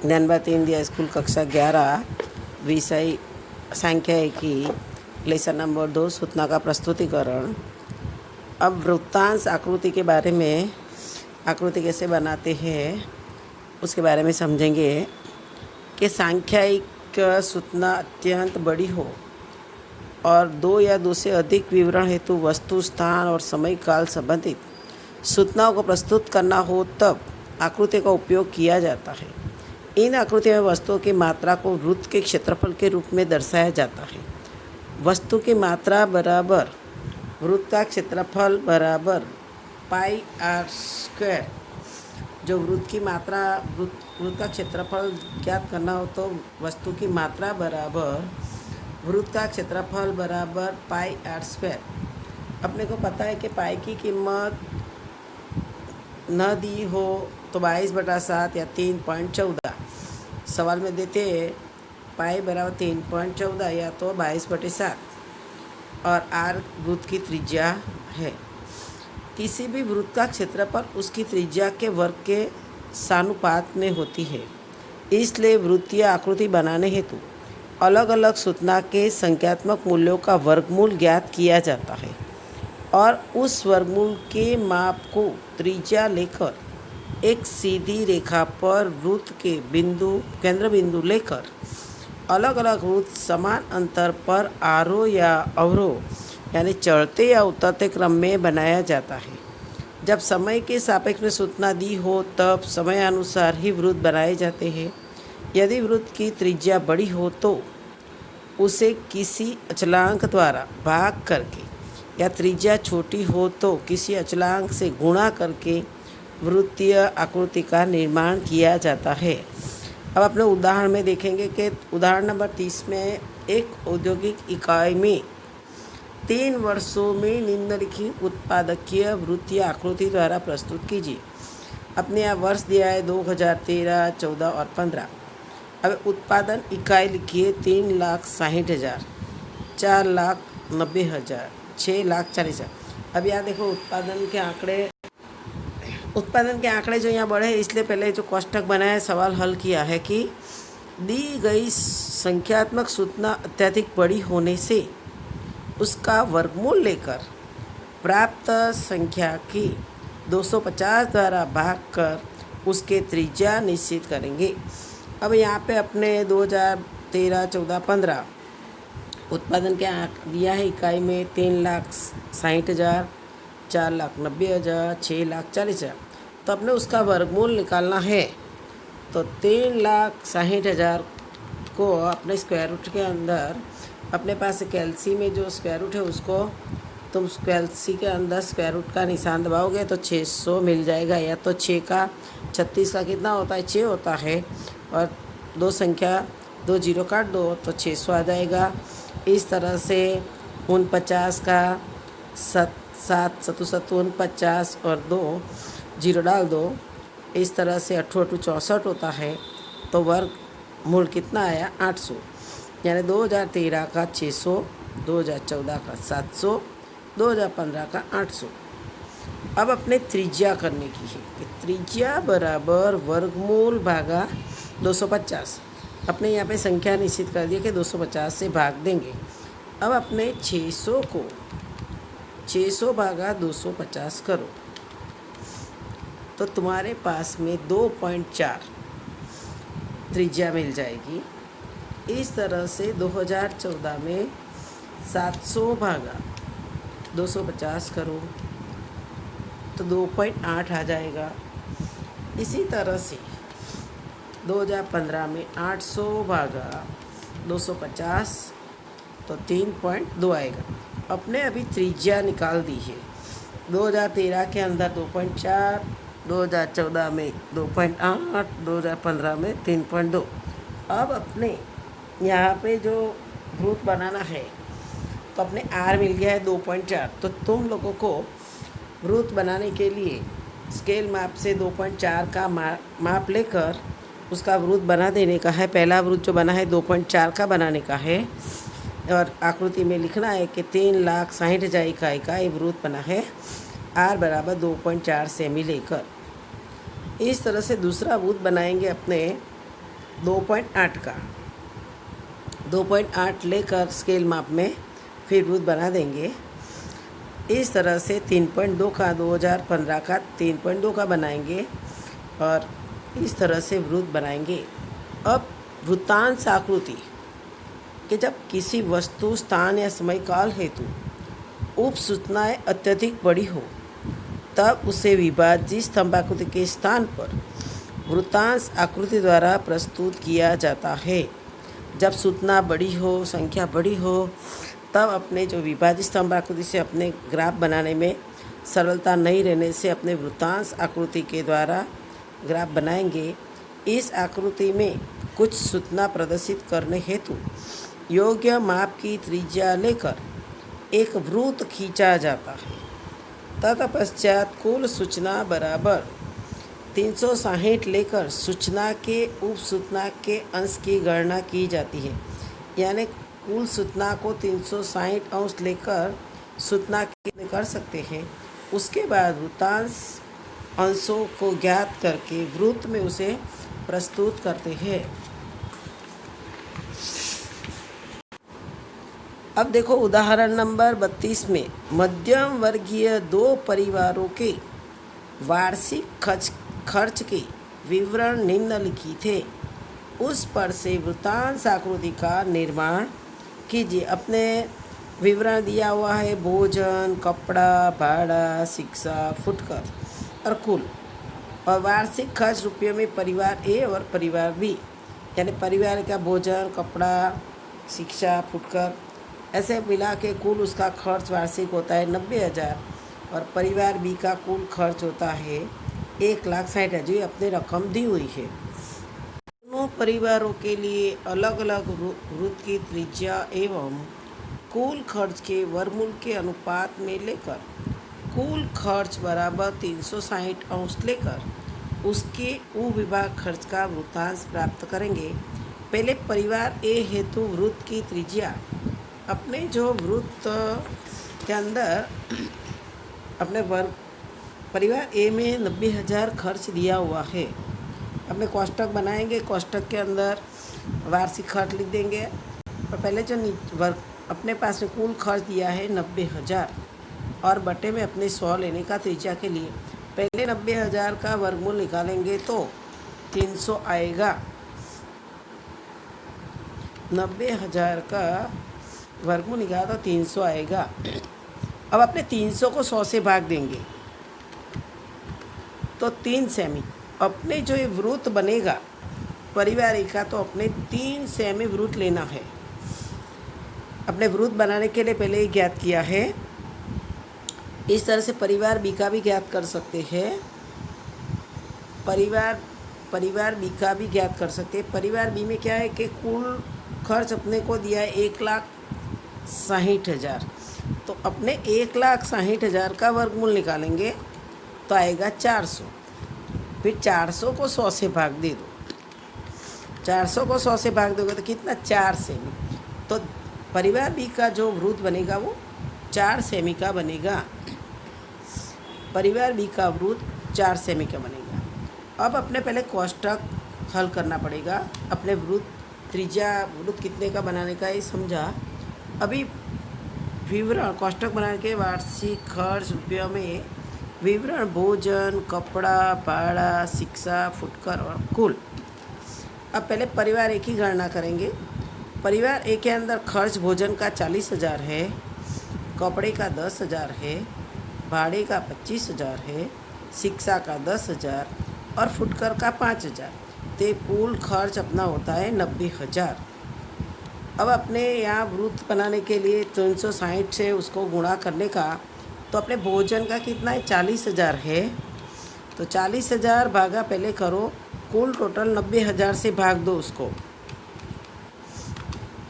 Gyan Bharti India school कक्षा 11 विषय सांख्यिकी लेसन नंबर 2 सूचना का प्रस्तुतिकरण। अब वृत्तांश आकृति के बारे में, आकृति कैसे बनाते हैं उसके बारे में समझेंगे कि सांख्यिक सूचना अत्यंत बड़ी हो और 2 या 2 से अधिक विवरण हेतु वस्तु, स्थान और समय काल संबंधित सूचनाओं को प्रस्तुत करना हो तब आकृति का उपयोग किया जाता है। इन आकृतियों में वस्तुओं की मात्रा को वृत्त के क्षेत्रफल के रूप में दर्शाया जाता है। वस्तु की मात्रा बराबर वृत्त का क्षेत्रफल बराबर पाई आर स्क्वायर। जो वृत्त की मात्रा, वृत्त का क्षेत्रफल ज्ञात करना हो तो वस्तु की मात्रा बराबर वृत्त का क्षेत्रफल बराबर पाई आर स्क्वायर। अपने को पता है कि पाई की कीमत न दी हो तो 22/7 या 3.14 सवाल में देते हैं। पाई बराबर 3.14 या तो 22/7 और आर वृत्त की त्रिज्या है। किसी भी वृत्त का क्षेत्रफल उसकी त्रिज्या के वर्ग के सानुपात में होती है। इसलिए वृत्तीय आकृति बनाने हेतु अलग अलग सूचना के संख्यात्मक मूल्यों का वर्गमूल ज्ञात किया जाता है और उस वर्गमूल के माप को त्रिज्या लेकर एक सीधी रेखा पर वृत्त के केंद्र बिंदु लेकर अलग अलग वृत्त समान अंतर पर आरोह या अवरोह यानी चढ़ते या उतरते क्रम में बनाया जाता है। जब समय के सापेक्ष में सूचना दी हो तब समयानुसार ही वृत्त बनाए जाते हैं। यदि वृत्त की त्रिज्या बड़ी हो तो उसे किसी अचलांक द्वारा भाग करके या त्रिज्या छोटी हो तो किसी अचलांक से गुणा करके वृत्तीय आकृति का निर्माण किया जाता है। अब अपने उदाहरण में देखेंगे कि उदाहरण नंबर 30 में एक औद्योगिक इकाई में 3 वर्षों में निम्नलिखित उत्पादकीय वृत्तीय आकृति द्वारा प्रस्तुत कीजिए। अपने यहाँ वर्ष दिया है 2013, 14 और 15। अब उत्पादन इकाई लिखिए 3,60,000, 4,90,000, 6,40,000। अब यहाँ देखो उत्पादन के आंकड़े जो यहाँ बढ़े इसलिए पहले जो कोष्ठक बनाया सवाल हल किया है कि दी गई संख्यात्मक सूचना अत्यधिक बड़ी होने से उसका वर्गमूल लेकर प्राप्त संख्या की 250 द्वारा भाग कर उसके त्रिज्या निश्चित करेंगे। अब यहाँ पे अपने 2013, 14, 15 उत्पादन के आंक दिया है इकाई में 3,60,000, 4,90,000, 6,40,000। तो अपने उसका वर्गमूल निकालना है तो 3,60,000 को अपने स्क्वायर रूट के अंदर, अपने पास कैलसी में जो स्क्वायर रूट है उसको तुम कैलसी के अंदर स्क्वायर रूट का निशान दबाओगे तो 600 मिल जाएगा। या तो 6 का 36 का कितना होता है, 6 होता है और 2 जीरो काट दो तो 600 आ जाएगा। इस तरह से 49 का 7 सतु 49 और 2 जीरो डाल दो। इस तरह से 8 64 होता है तो वर्ग मूल कितना आया 800। यानी 2013 का 600, 2014 का 700, 2015 का 800। अब अपने त्रिज्या करने की है कि त्रिज्या बराबर वर्गमूल भागा 250। अपने यहाँ पे संख्या निश्चित कर दिया कि 250 से भाग देंगे। अब अपने 600 को 600 भागा 250 करो तो तुम्हारे पास में 2.4 त्रिज्या मिल जाएगी। इस तरह से 2014 में 700 भागा 250 करो तो 2.8 आ जाएगा। इसी तरह से 2015 में 800 भागा 250 तो 3.2 आएगा। अपने अभी त्रिज्या निकाल दी है। 2013 के अंदर 2.4, 2014 में 2.8, 2015 में 3.2। अब अपने यहाँ पे जो वृत्त बनाना है तो अपने आर मिल गया है 2.4। तो तुम लोगों को वृत्त बनाने के लिए स्केल माप से 2.4 का माप लेकर उसका वृत्त बना देने का है। पहला वृत्त जो बना है 2.4 का बनाने का है और आकृति में लिखना है कि 3,60,000 इकाई का ये वृत्त बना है। आर बराबर 2.4 सेमी लेकर इस तरह से दूसरा वृत्त बनाएंगे अपने 2.8 का 2.8 लेकर स्केल माप में फिर वृत्त बना देंगे। इस तरह से 3.2 का 2015 का 3.2 का बनाएंगे और इस तरह से वृत्त बनाएंगे। अब वृत्तांश आकृति कि जब किसी वस्तु, स्थान या समय काल हेतु उप सूचनाएँ अत्यधिक बड़ी हो तब उसे विभाजित स्तंभाकृति के स्थान पर वृत्तांश आकृति द्वारा प्रस्तुत किया जाता है। जब सूचना बड़ी हो, संख्या बड़ी हो, तब अपने जो विभाजित स्तंभाकृति से अपने ग्राफ बनाने में सरलता नहीं रहने से अपने वृत्तांश आकृति के द्वारा ग्राफ बनाएंगे। इस आकृति में कुछ सूचना प्रदर्शित करने हेतु योग्य माप की त्रिज्या लेकर एक वृत्त खींचा जाता है। तत्पश्चात कुल सूचना बराबर 360 लेकर सूचना के उप सूचना के अंश की गणना की जाती है। यानी कुल सूचना को 360 अंश लेकर सूचना की कर सकते हैं। उसके बाद वृत्तांश अंशों को ज्ञात करके वृत्त में उसे प्रस्तुत करते हैं। अब देखो उदाहरण नंबर 32 में मध्यम वर्गीय दो परिवारों के वार्षिक खर्च के विवरण निम्नलिखित है। उस पर से वृत्तांश आकृति का निर्माण कीजिए। अपने विवरण दिया हुआ है भोजन, कपड़ा, भाड़ा, शिक्षा, फुटकर और कुल, और वार्षिक खर्च रुपयों में परिवार ए और परिवार बी, यानी परिवार का भोजन, कपड़ा, शिक्षा, फुटकर ऐसे मिला के कुल उसका खर्च वार्षिक होता है 90,000 और परिवार बी का कुल खर्च होता है 1,60,000 जो अपनी रकम दी हुई है। दोनों परिवारों के लिए अलग अलग वृत्त की त्रिज्या एवं कुल खर्च के वर्गमूल के अनुपात में लेकर कुल खर्च बराबर 360 अंश लेकर उसके उपविभाग खर्च का वृत्तांश प्राप्त करेंगे। पहले परिवार ए हेतु वृत्त की त्रिज्या अपने जो वृत्त के अंदर अपने वर्ग परिवार ए में 90,000 खर्च दिया हुआ है। अपने कोष्ठक बनाएंगे, कोष्ठक के अंदर वार्षिक खर्च लिख देंगे और पहले जो वर्ग अपने पास में कुल खर्च दिया है 90,000 और बटे में अपने 100 लेने का त्रिज्या के लिए पहले 90,000 का वर्गमूल निकालेंगे तो 300 आएगा। 90,000 का वर्गमूल निकाला तो 300 आएगा। अब अपने 300 को 100 से भाग देंगे तो 3 सेमी अपने जो ये वृत्त बनेगा परिवार ए का, तो अपने 3 सेमी वृत्त लेना है। अपने वृत्त बनाने के लिए पहले ही ज्ञात किया है। इस तरह से परिवार बी का भी ज्ञात कर सकते हैं। परिवार बी का भी ज्ञात कर सकते हैं। परिवार बी में क्या है कि कुल खर्च अपने को दिया है 1,60,000, तो अपने 1,60,000 का वर्गमूल निकालेंगे तो आएगा 400। फिर 400 को 100 से भाग दे दो। 400 को 100 से भाग दोगे तो कितना 4 सेमी। तो परिवार बी का जो वृत्त बनेगा वो 4 सेमी का बनेगा। परिवार बी का वृत्त 4 सेमी का बनेगा। अब अपने पहले कोष्ठक हल करना पड़ेगा। अपने वृत्त त्रिज्या वृत्त कितने का बनाने का ये समझा। अभी विवरण कोष्ठक बनाने के वार्षिक खर्च रुपयों में विवरण भोजन, कपड़ा, भाड़ा, शिक्षा, फुटकर और कुल। अब पहले परिवार ए की गणना करेंगे। परिवार ए के अंदर खर्च भोजन का 40,000 है, कपड़े का 10,000 है, भाड़े का 25,000 है, शिक्षा का 10,000 और फुटकर का 5,000। तो कुल खर्च अपना होता है 90,000। अब अपने यहाँ वृत्त बनाने के लिए 360 से उसको गुणा करने का, तो अपने भोजन का कितना है 40,000 है, तो 40,000 भागा पहले करो कुल टोटल 90,000 से भाग दो उसको,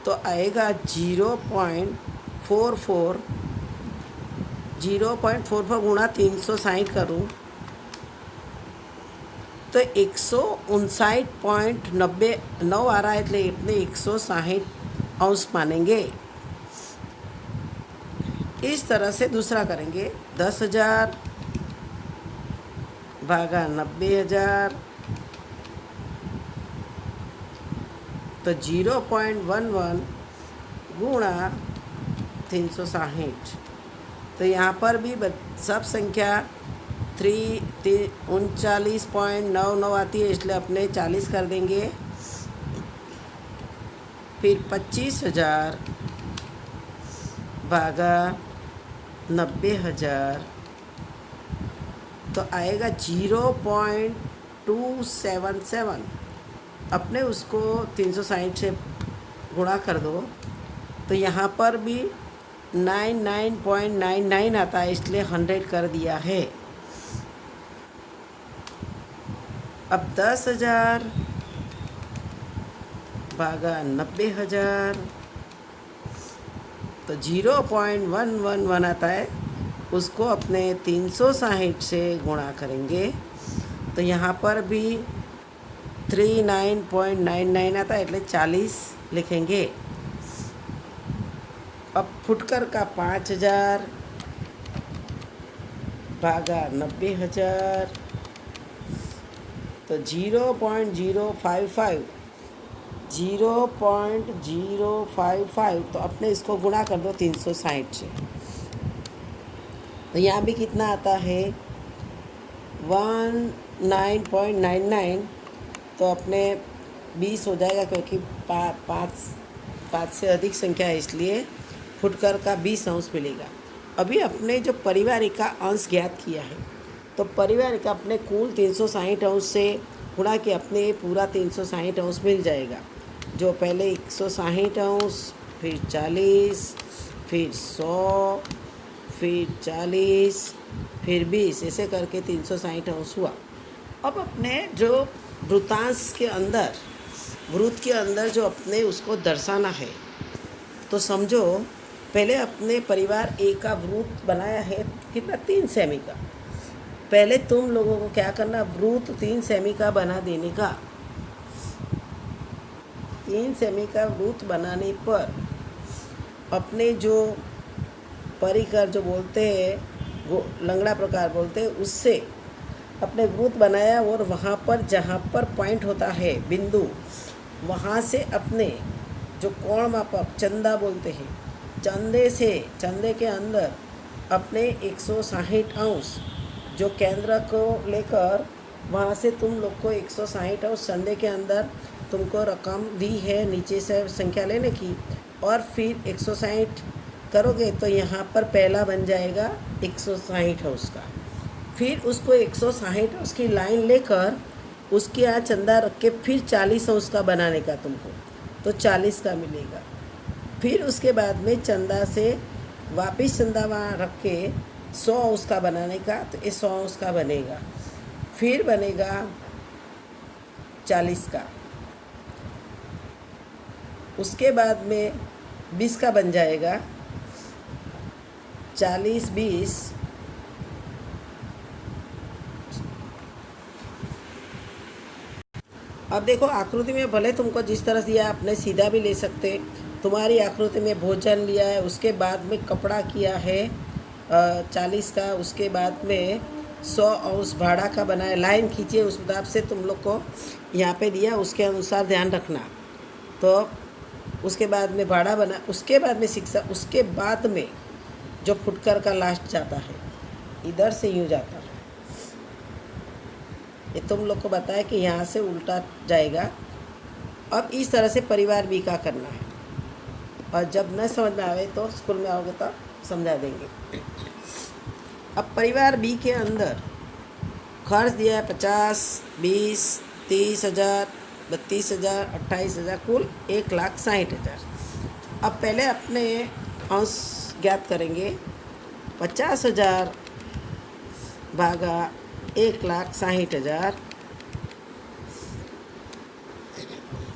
तो आएगा 0.44 गुणा 360 करूँ तो 159.9 आ रहा है। એટલે अपने 160 अंश मानेंगे। इस तरह से दूसरा करेंगे 10,000 भागा 90,000 तो 0.11 गुणा 360। तो यहाँ पर भी सब संख्या 39.99 आती है, इसलिए अपने 40 कर देंगे। फिर 25,000 भागा 90,000 तो आएगा 0.277। अपने उसको 360 से गुणा कर दो तो यहाँ पर भी 99.99 आता है, इसलिए 100 कर दिया है। अब 10,000 भागा 90,000 तो 0.111 आता है, उसको अपने 360 से गुणा करेंगे तो यहाँ पर भी 39.99 आता है, એટલે 40 लिखेंगे। अब फुटकर का 5,000 भागा 90,000 तो 0.055 तो अपने इसको गुणा कर दो 360 से। तो यहाँ भी कितना आता है 19.99। तो अपने 20 हो जाएगा, क्योंकि पाँच से अधिक संख्या है, इसलिए फुटकर का 20 अंश मिलेगा। अभी अपने जो पारिवारिक का अंश ज्ञात किया है, तो पारिवारिक का अपने कुल 360 अंश से गुणा के अपने पूरा 360 अंश मिल जाएगा। जो पहले 160 अंश, फिर 40, फिर 100, फिर 40, फिर 20, ऐसे करके 360 अंश हुआ। अब अपने जो वृत्तांश के अंदर, वृत्त के अंदर जो अपने उसको दर्शाना है, तो समझो पहले अपने परिवार ए का वृत्त बनाया है कितना 3 सेमी का। पहले तुम लोगों को क्या करना, वृत्त 3 सेमी का बना देने का। 3 सेमी का वृत्त बनाने पर अपने जो परिकर जो बोलते हैं, लंगड़ा प्रकार बोलते हैं, उससे अपने वृत्त बनाया और वहाँ पर जहाँ पर पॉइंट होता है बिंदु, वहाँ से अपने जो कोण मापक चंदा बोलते हैं, चंदे के अंदर अपने 160 अंश जो केंद्र को लेकर वहाँ से तुम लोग को 160 अंश चंदे के अंदर तुमको रकम दी है नीचे से संख्या लेने की, और फिर 160 करोगे तो यहाँ पर पहला बन जाएगा 160 अंश का। फिर उसको 160 अंश की लाइन लेकर उसके यहाँ चंदा रख के फिर 40 अंश का बनाने का तुमको, तो 40 का मिलेगा। फिर उसके बाद में चंदा से वापस चंदा वहाँ रख के 100 अंश का बनाने का, तो ये 100 अंश का बनेगा। फिर बनेगा 40 का, उसके बाद में 20 का बन जाएगा। 40, 20, अब देखो आकृति में भले तुमको जिस तरह दिया आपने सीधा भी ले सकते। तुम्हारी आकृति में भोजन लिया है, उसके बाद में कपड़ा किया है 40 का, उसके बाद में 100 अंश भाड़ा का बनाया, लाइन खींचिए उस हिसाब से तुम लोग को यहाँ पे दिया, उसके अनुसार ध्यान रखना। तो उसके बाद में भाड़ा बना, उसके बाद में शिक्षा, उसके बाद में जो फुटकर का लास्ट जाता है इधर से यूँ जाता है। ये तुम लोग को बताया कि यहाँ से उल्टा जाएगा। अब इस तरह से परिवार बी का करना है, और जब न समझ में आवे तो स्कूल में आओगे तो समझा देंगे। अब परिवार बी के अंदर खर्च दिया है 50, 20, 30,000, 32,000, 28,000, कुल 1,60,000। अब पहले अपने अंश ज्ञात करेंगे। 50,000 भागा 1,60,000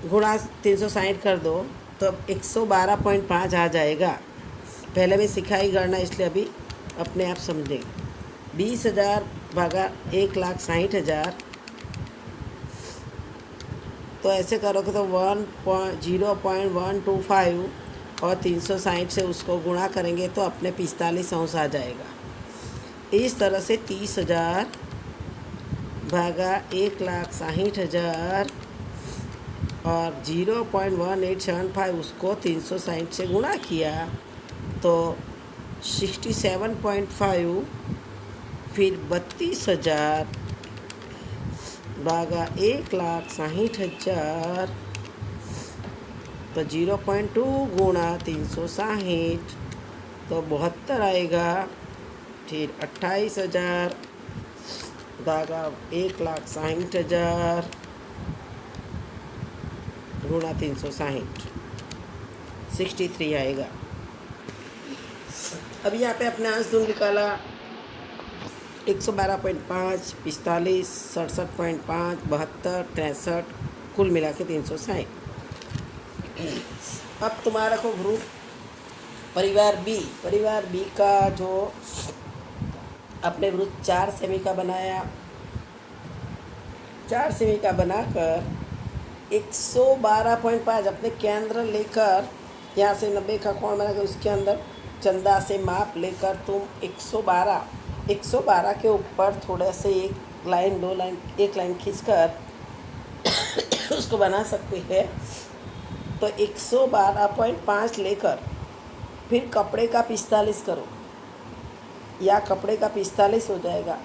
गुणा 360 कर दो तो अब 112.5 आ जाएगा। पहले भी सिखाई गणना, इसलिए अभी अपने आप समझेंगे। 20,000 भागा 1,60,000, तो ऐसे करोगे तो 0.125 और 360 से उसको गुणा करेंगे तो अपने 45 अंश आ जाएगा। इस तरह से 30,000 भागा 1,60,000 और 0.1875 उसको 360 से गुणा किया तो 67.5, फिर 32,000 भागा 1,60,000 तो 0.2 गुणा 360 तो 72 आएगा। फिर 28,000 भागा 1,60,000 गुणा 360 63 आएगा। अब यहाँ पे अपने अंश दून निकाला 112.5, 45, 67.5, 72, 63, कुल मिला के 360। अब तुम्हारा को ग्रुप परिवार बी का जो अपने ग्रुप 4 सेमी का बनाया, 4 सेमी का बनाकर 112.5 अपने केंद्र लेकर यहाँ से 90 का कोण बनाकर उसके अंदर चंदा से माप लेकर तुम 112 के ऊपर थोड़ा से एक लाइन, दो लाइन, एक लाइन खींचकर उसको बना सकते हैं। तो 112.5 लेकर फिर कपड़े का 45 करो या कपड़े का 45 हो जाएगा।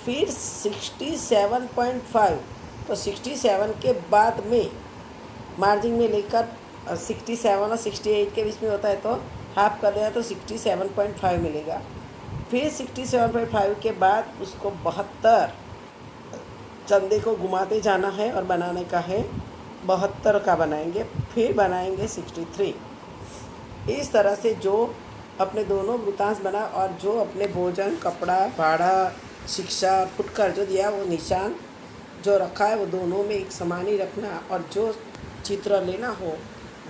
फिर 67.5 तो 67 के बाद में मार्जिन में लेकर 67 और 68 के बीच में होता है तो हाफ कर देगा तो 67.5 मिलेगा। फिर 67.5 के बाद उसको 72 चंदे को घुमाते जाना है और बनाने का है, 72 का बनाएंगे, फिर बनाएंगे 63। इस तरह से जो अपने दोनों वृत्तांश बना और जो अपने भोजन, कपड़ा, भाड़ा, शिक्षा, फुटकर जो दिया वो निशान जो रखा है वो दोनों में एक समान ही रखना और जो चित्र लेना हो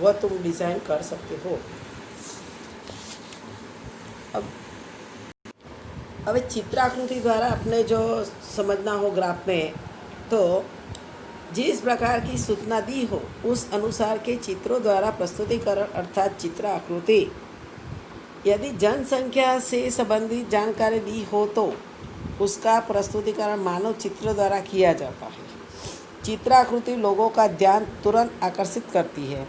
वह तुम डिज़ाइन कर सकते हो। अब चित्राकृति द्वारा अपने जो समझना हो ग्राफ में, तो जिस प्रकार की सूचना दी हो उस अनुसार के चित्रों द्वारा प्रस्तुतिकरण अर्थात चित्राकृति। यदि जनसंख्या से संबंधित जानकारी दी हो तो उसका प्रस्तुतिकरण मानव चित्र द्वारा किया जाता है। चित्राकृति लोगों का ध्यान तुरंत आकर्षित करती है।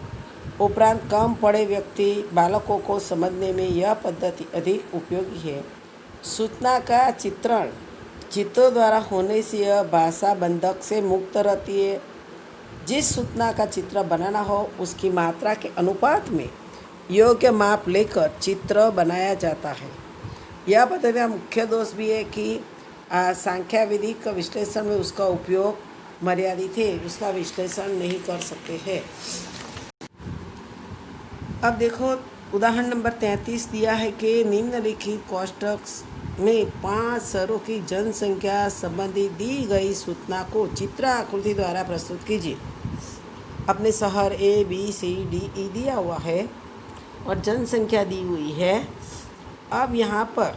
उपरांत कम पढ़े व्यक्ति, बालकों को समझने में यह पद्धति अधिक उपयोगी है। सूचना का चित्रण चित्रों द्वारा होने से यह भाषा बंधक से मुक्त रहती है। जिस सूचना का चित्र बनाना हो उसकी मात्रा के अनुपात में योग्य माप लेकर चित्र बनाया जाता है। यह पद्धति का मुख्य दोष भी है कि संख्या विधि का विश्लेषण में उसका उपयोग मर्यादित है, उसका विश्लेषण नहीं कर सकते हैं। अब देखो उदाहरण नंबर 33 दिया है कि निम्नलिखित कोष्ठक में 5 शहरों की जनसंख्या संबंधी दी गई सूचना को चित्राकृति द्वारा प्रस्तुत कीजिए। अपने शहर A, B, C, D, E दिया हुआ है और जनसंख्या दी हुई है। अब यहाँ पर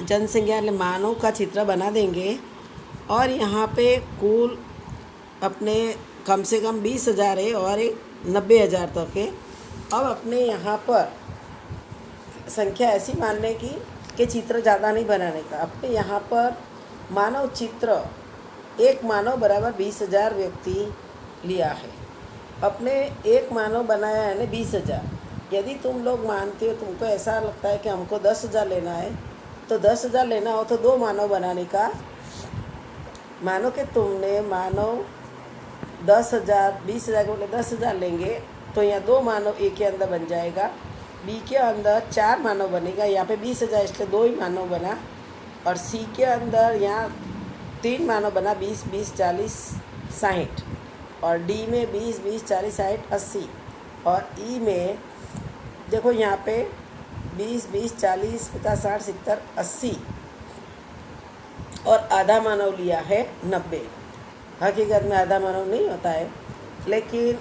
जनसंख्या मानव का चित्र बना देंगे और यहाँ पे कुल अपने कम से कम 20,000 है और 90,000 तक है। अब अपने यहाँ पर संख्या ऐसी मानने की कि चित्र ज़्यादा नहीं बनाने का। अपने यहाँ पर मानव चित्र, एक मानव बराबर 20,000 व्यक्ति लिया है। अपने एक मानव बनाया है ना 20,000। यदि तुम लोग मानते हो, तुमको ऐसा लगता है कि हमको 10,000 लेना है, तो 10,000 लेना हो तो 2 मानव बनाने का। मानो कि तुमने मानव 10,000, 20,000 के बदले 10,000 लेंगे तो यहाँ 2 मानव ए के अंदर बन जाएगा, बी के अंदर 4 मानव बनेगा। यहाँ पे 20,000 इसलिए 2 ही मानव बना। और सी के अंदर यहाँ 3 मानव बना, 20, 20, 40, 60। और डी में 20, 20, 40, 60, 80। और ई में देखो यहाँ पे 20, 20, 40, 50, 60, 70, 80 और आधा मानव लिया है 90। हकीकत में आधा मानव नहीं होता है, लेकिन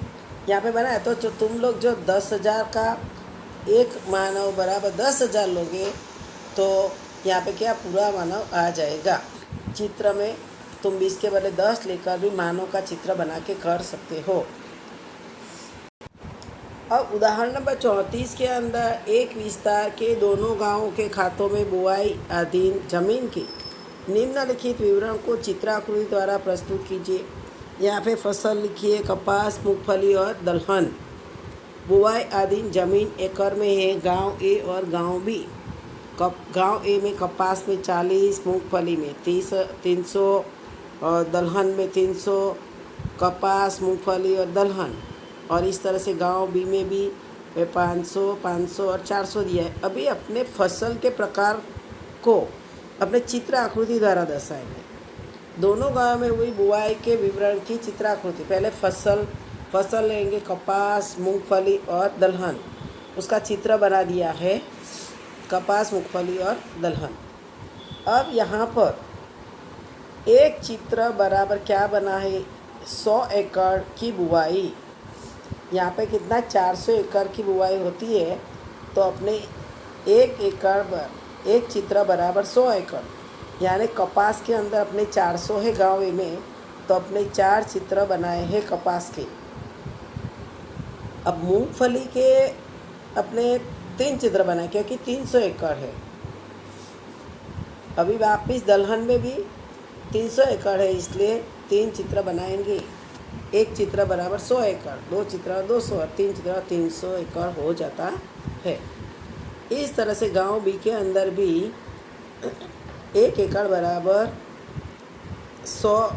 यहाँ पे बना है। तो जो तुम लोग जो 10,000 का एक मानव बराबर 10,000 लोगे तो यहाँ पे क्या पूरा मानव आ जाएगा। चित्र में तुम 20 के बदले 10 लेकर भी मानव का चित्र बना के कर सकते हो। अब उदाहरण नंबर 34 के अंदर एक विस्तार के दोनों गांवों के खातों में बुआई अधीन जमीन की निम्नलिखित विवरण को चित्राकृति द्वारा प्रस्तुत कीजिए। यहाँ पे फसल लिखिए कपास, मूंगफली और दलहन। बुआई आदि जमीन एकड़ में है। गांव ए और गांव बी। गांव ए में कपास में 40, मूंगफली में 300 और दलहन में 300। कपास, मूंगफली और दलहन। और इस तरह से गांव बी में भी 500, 500 और 400 दिया है। अभी अपने फसल के प्रकार को अपने चित्र आकृति द्वारा दर्शाएंगे। दोनों गांव में हुई बुआई के विवरण की चित्राकृति। पहले फसल लेंगे, कपास, मूंगफली और दलहन, उसका चित्र बना दिया है। कपास, मूंगफली और दलहन। अब यहाँ पर एक चित्र बराबर क्या बना है? 100 एकड़ की बुआई। यहाँ पे कितना? 400 एकड़ की बुआई होती है, तो अपने एक एकड़ पर एक चित्र बराबर 100 एकड़। यानी कपास के अंदर अपने 400 है गाँव में, तो अपने 4 चित्र बनाए हैं कपास के। अब मूंगफली के अपने 3 चित्र बनाए, क्योंकि 300 एकड़ है। अभी वापिस दलहन में भी 300 एकड़ है, इसलिए 3 चित्र बनाएंगे। एक चित्र बराबर 100 एकड़, 2 चित्र 200 और 3 चित्र 300 एकड़ हो जाता है। इस तरह से गांव बी के अंदर भी 1 एकड़ बराबर 100,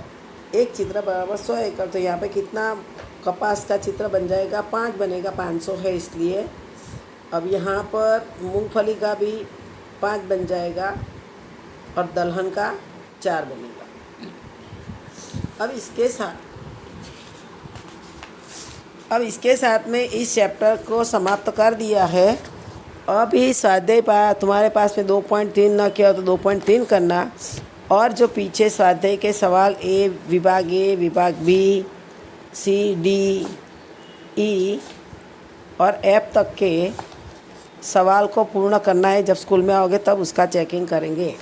एक चित्र बराबर 100 एकड़। तो यहाँ पे कितना कपास का चित्र बन जाएगा? 5 बनेगा, 500 है इसलिए। अब यहाँ पर मूंगफली का भी 5 बन जाएगा और दलहन का 4 बनेगा। अब इसके साथ में इस चैप्टर को समाप्त कर दिया है। अभी स्वाध्याय तुम्हारे पास में 2.3 ना किया तो 2.3 करना। और जो पीछे स्वाध्याय के सवाल ए, विभाग बी, सी, डी, ई और एफ तक के सवाल को पूर्ण करना है। जब स्कूल में आओगे तब उसका चेकिंग करेंगे।